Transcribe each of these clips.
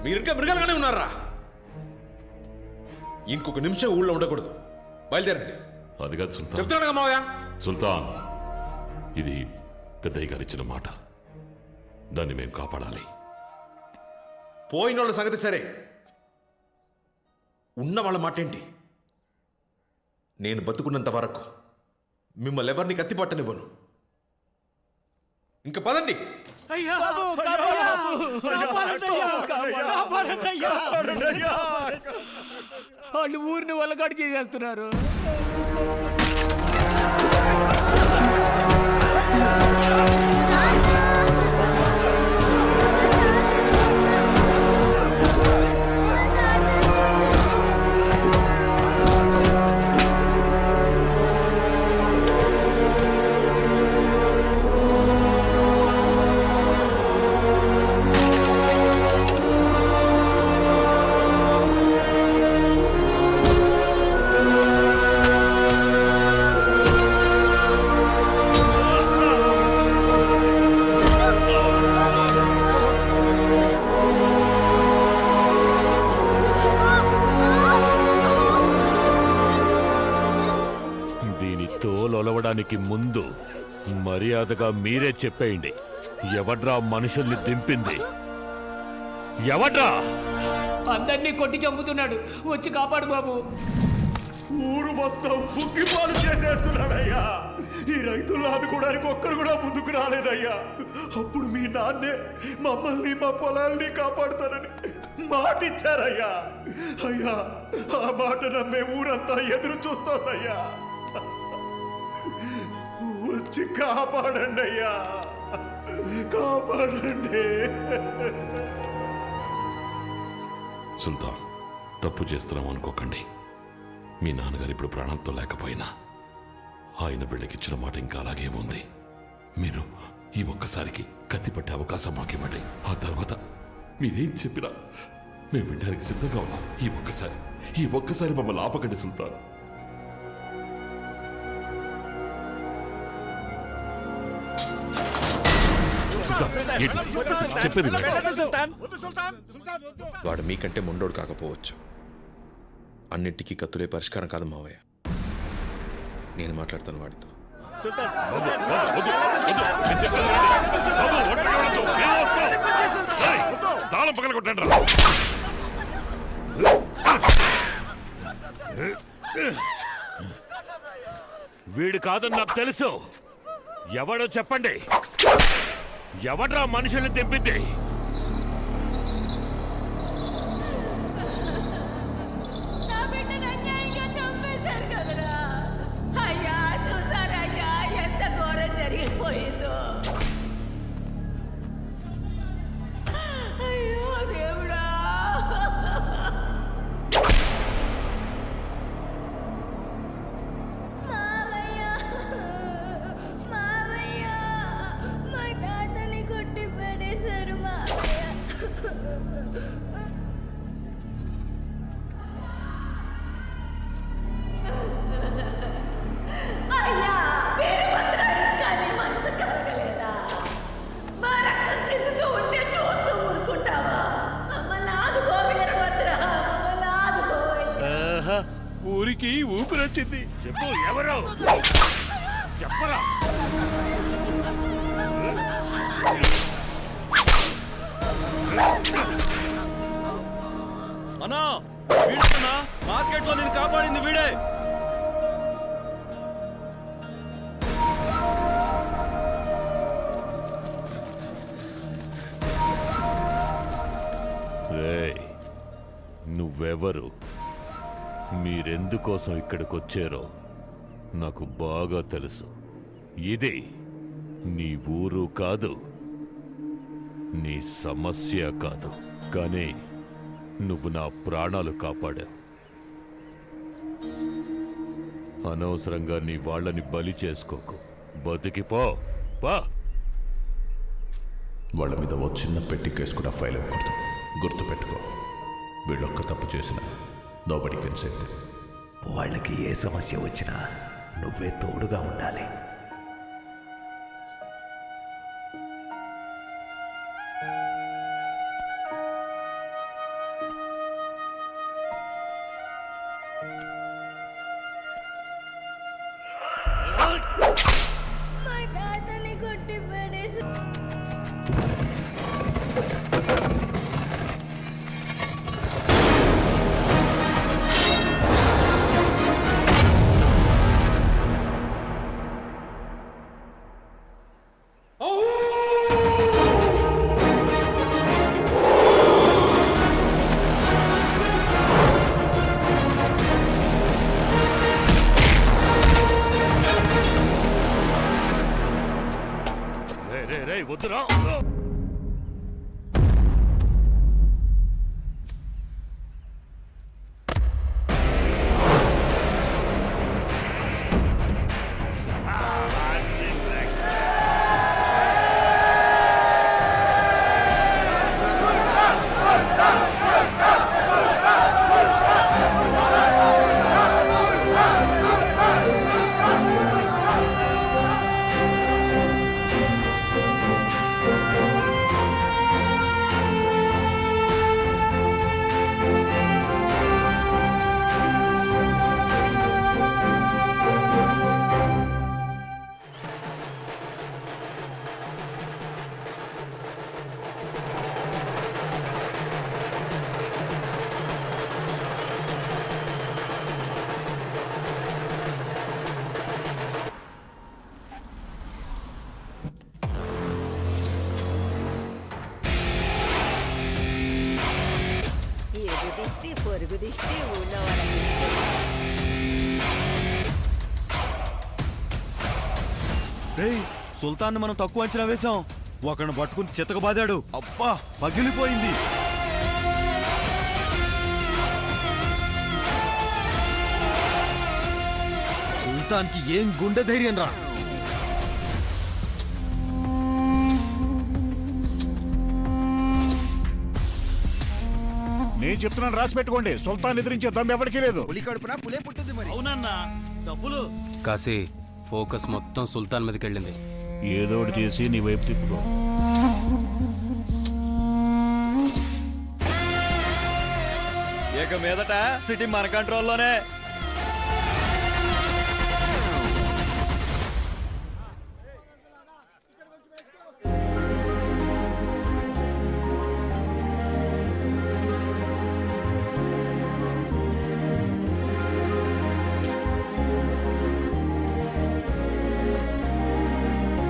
మీరు ఇంకా మృగాలుగానే ఉన్నారా? ఇంకొక నిమిషం ఊళ్ళో ఉండకూడదు. బయలుదేరండి. అది కాదు సుల్తాన్. చెప్తున్నాడు మావయ్య. సుల్తాన్, ఇది పెద్దయ్య గారు ఇచ్చిన మాట. దాన్ని మేము కాపాడాలి. పోయిన వాళ్ళ సంగతి సరే, ఉన్న వాళ్ళ మాట ఏంటి? నేను బతుకున్నంత వరకు మిమ్మల్ని ఎవరిని కత్తిపట్టనివ్వను. ఇంకా పదండి. వాళ్ళు ఊరిని వల్లగాడు చేసేస్తున్నారు. తోలొలవడానికి ముందు మర్యాదగా మీరే చెప్పేయండి, ఎవడ్రా మనుషుల్ని దింపింది? ఎవడ్రా? అందరినీ కొట్టి చంపుతున్నాడు, వచ్చి కాపాడు బాబు. ఊరు మొత్తం బుగ్గిపాలు చేసేస్తున్నాడయ్యా. ఈ రైతులను ఆదుకోవడానికి ఒక్కరు కూడా ముందుకు రాలేదయ్యా. అప్పుడు మీ నాన్నే మమ్మల్ని మా పొలాల్ని కాపాడుతానని మాట ఇచ్చారయ్యా. అయ్యా, ఆ మాట నమ్మే ఊరంతా ఎదురు చూస్తోందయ్యా. వచ్చి కాపాడండి అయ్యా, కాపాడండి. సుల్తాన్, తప్పు చేస్తున్నాం అనుకోకండి. మీ నాన్నగారు ఇప్పుడు ప్రాణంతో లేకపోయినా ఆయన బిళ్ళకిచ్చిన మాట ఇంకా అలాగే ఉంది. మీరు ఈ ఒక్కసారికి కత్తి పట్టే అవకాశం మాకివ్వండి. ఆ తర్వాత మీరేం చెప్పినా మేము వినడానికి సిద్ధంగా ఉన్నాం. ఈ ఒక్కసారి మమ్మల్ని ఆపకండి సుల్తాన్. చెప్పేది వాడు మీకంటే మొండోడు కాకపోవచ్చు, అన్నిటికీ కత్తులే పరిష్కారం కాదు మావయ్య. నేను మాట్లాడతాను వాడితో. తాళం పగల కొట్టండి. వీడు కాదని నాకు తెలుసు. ఎవడో చెప్పండి, ఎవడ్రా మనుషుల్ని తెంపింది? ఊరికి ఊపిరొచ్చింది. చెప్పు, ఎవరు? చెప్పరా? అన్నా, వీడన్నా మార్కెట్లో నేను కాపాడింది వీడే. రేయ్, నువ్వెవరు? మీరెందుకోసం ఇక్కడికొచ్చారో నాకు బాగా తెలుసు. ఇది నీ ఊరు కాదు, నీ సమస్య కాదు, కానీ నువ్వు నా ప్రాణాలు కాపాడావు. అనవసరంగా నీ వాళ్ళని బలి చేసుకోకు. బతికిపో. వాళ్ళ మీద ఓ చిన్న పెట్టి కేసు కూడా ఫైల్ అవ్వకూడదు. గుర్తుపెట్టుకో, వీళ్ళొక్క తప్పు చేసిన నోబడీ కెన్ సేవ్ దెమ్. వాళ్ళకి ఏ సమస్య వచ్చినా నువ్వే తోడుగా ఉండాలి. కొట్టి పడేసి రే వద్దురా. ఇరుగు దిష్టి పొరుగు దిష్టి ఊళ్ళో వాళ్ళ దిష్టి. రేయ్ సుల్తాన్ మనం తక్కువ అంచనా వేశాం. ఒకరిని పట్టుకుని చితక బాదాడు. అబ్బా పగిలిపోయింది. సుల్తాన్కి ఏం గుండె ధైర్యం రా. నేను చెప్తున్నాను, రాసి పెట్టుకోండి. సుల్తాన్ ఎదిరించే దమ్ము ఎవరికీ లేదు. అవునన్నా డబ్బులు కాశీ ఫోకస్ మొత్తం సుల్తాన్ మీదకి వెళ్ళింది. ఏదో ఒకటి చేసి నీ వైపు తిప్పుకో. ఇక మీదట సిటీ మన కంట్రోల్లోనే.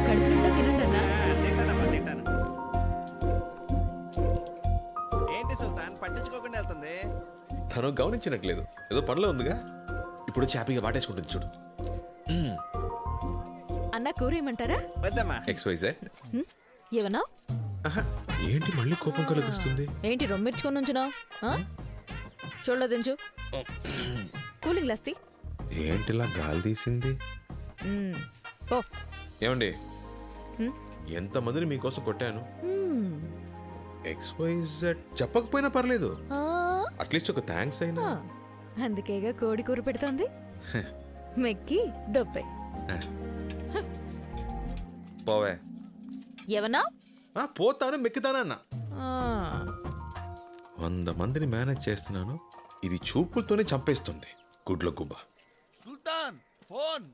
కడుపు నిండా తినండి అన్నా. ఏంటి సుల్తాన్ పట్టించుకోకుండా వెళ్తుంది? తను గమనించినట్లేదు, ఏదో పనిలో ఉందిగా. ఇప్పుడు హ్యాపీగా వాటేసుకుంటుంది చూడు. అన్న కూర ఏమంటారా? వద్దమ్మా. XYZ. ఏమన్నా? ఏంటి మళ్ళీ కోపం కలుగుస్తుంది? ఏంటి రొమ్మిర్చుకొని ఉంచున్నావు? చూడలేదించు. కూలింగ్ గ్లాస్ ఏంటిలా గాలి తీసింది? ఓ ఏమండి, ఎంతమందిని మీకోసం కొట్టాను. XYZ చెప్పకపోయినా పర్లేదు, అట్లీస్ట్ ఒక థ్యాంక్స్ అయినా. అందుకేగా కోడి కూర పెడుతోంది. మెక్కి దొప్పే. పోవే. ఏమన్నా? పోతాను మెక్కుతానన్నా. 100 మందిని మేనేజ్ చేస్తున్నాను, ఇది చూపులతోనే చంపేస్తుంది. గుడ్ల గుబ్బ. సుల్తాన్ ఫోన్.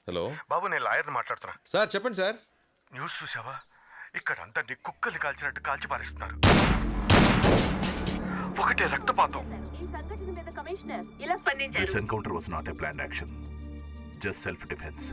హలో బాబు, నేను లాయర్ని మాట్లాడుతున్నా. సార్ చెప్పండి సార్. న్యూస్ చూసావా? ఇక్కడ అంతా కుక్కల్ని కాల్చినట్టు కాల్చి పారేస్తున్నారు. ఒకటే రక్తపాతం. ఈ సంఘటన మీద కమిషనర్ ఇలా స్పందించారు. This encounter was not a planned action, just self-defense.